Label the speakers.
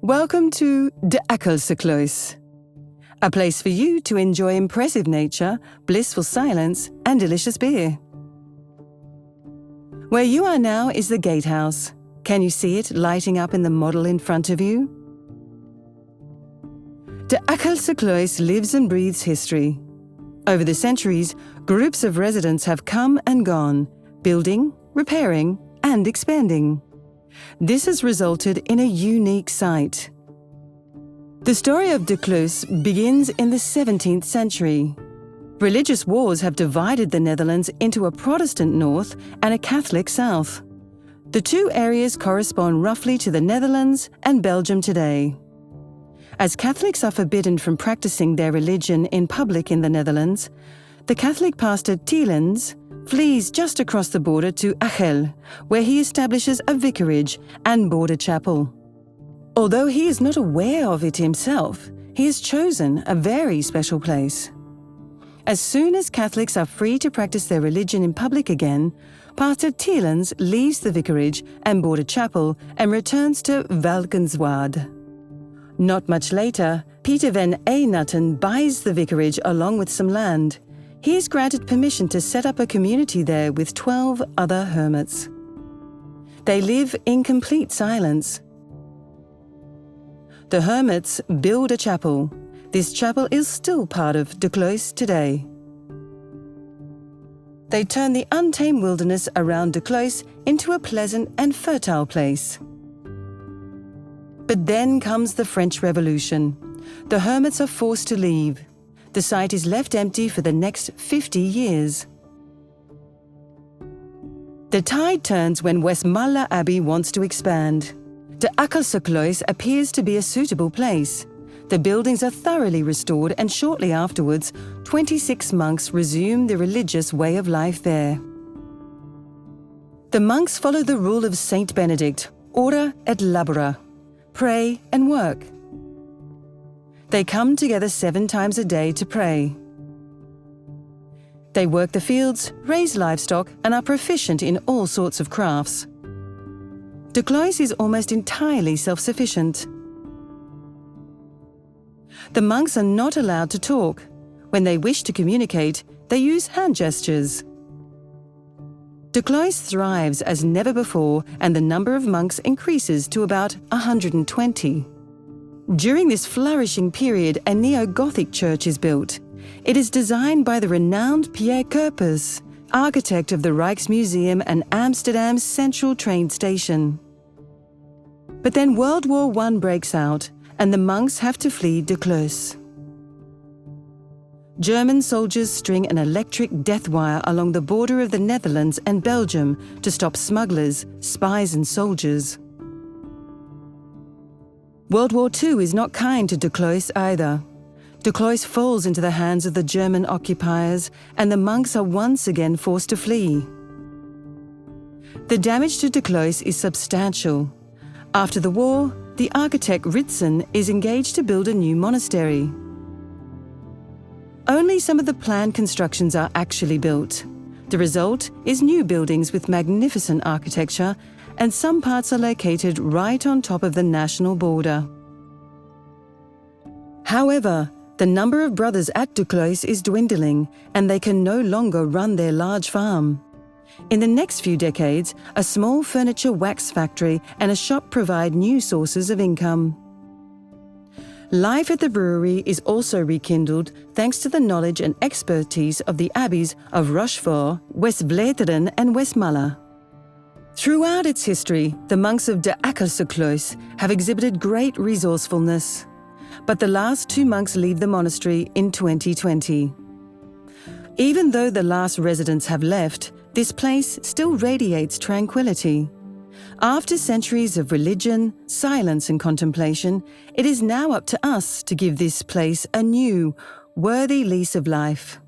Speaker 1: Welcome to de Achelse Kluis, a place for you to enjoy impressive nature, blissful silence, and delicious beer. Where you are now is the gatehouse. Can you see it lighting up in the model in front of you? De Achelse Kluis lives and breathes history. Over the centuries, groups of residents have come and gone, building, repairing, and expanding. This has resulted in a unique site. The story of de Kluis begins in the 17th century. Religious wars have divided the Netherlands into a Protestant north and a Catholic south. The two areas correspond roughly to the Netherlands and Belgium today. As Catholics are forbidden from practicing their religion in public in the Netherlands, the Catholic pastor Thielens flees just across the border to Achelse, where he establishes a vicarage and border chapel. Although he is not aware of it himself, he has chosen a very special place. As soon as Catholics are free to practice their religion in public again, Pastor Thielens leaves the vicarage and border chapel and returns to Valkenswaard. Not much later, Peter van Eynatten buys the vicarage along with some land. He is granted permission to set up a community there with 12 other hermits. They live in complete silence. The hermits build a chapel. This chapel is still part of de Kluis today. They turn the untamed wilderness around de Kluis into a pleasant and fertile place. But then comes the French Revolution. The hermits are forced to leave. The site is left empty for the next 50 years. The tide turns when Westmalle Abbey wants to expand. De Achelse Kluis appears to be a suitable place. The buildings are thoroughly restored, and shortly afterwards, 26 monks resume the religious way of life there. The monks follow the rule of Saint Benedict, ora et labora, pray and work. They come together 7 times a day to pray. They work the fields, raise livestock, and are proficient in all sorts of crafts. De Kluis is almost entirely self-sufficient. The monks are not allowed to talk. When they wish to communicate, they use hand gestures. De Kluis thrives as never before, and the number of monks increases to about 120. During this flourishing period, a neo-Gothic church is built. It is designed by the renowned Pierre Cuypers, architect of the Rijksmuseum and Amsterdam's Central train station. But then World War I breaks out, and the monks have to flee de Kluis. German soldiers string an electric death wire along the border of the Netherlands and Belgium to stop smugglers, spies and soldiers. World War II is not kind to de Kluis either. De Kluis falls into the hands of the German occupiers, and the monks are once again forced to flee. The damage to de Kluis is substantial. After the war, the architect Ritsen is engaged to build a new monastery. Only some of the planned constructions are actually built. The result is new buildings with magnificent architecture, and some parts are located right on top of the national border. However, the number of brothers at de Kluis is dwindling, and they can no longer run their large farm. In the next few decades, a small furniture wax factory and a shop provide new sources of income. Life at the brewery is also rekindled thanks to the knowledge and expertise of the abbeys of Rochefort, West Vleteren and Westmalle. Throughout its history, the monks of de Achelse Kluis have exhibited great resourcefulness. But the last 2 monks leave the monastery in 2020. Even though the last residents have left, this place still radiates tranquility. After centuries of religion, silence and contemplation, it is now up to us to give this place a new, worthy lease of life.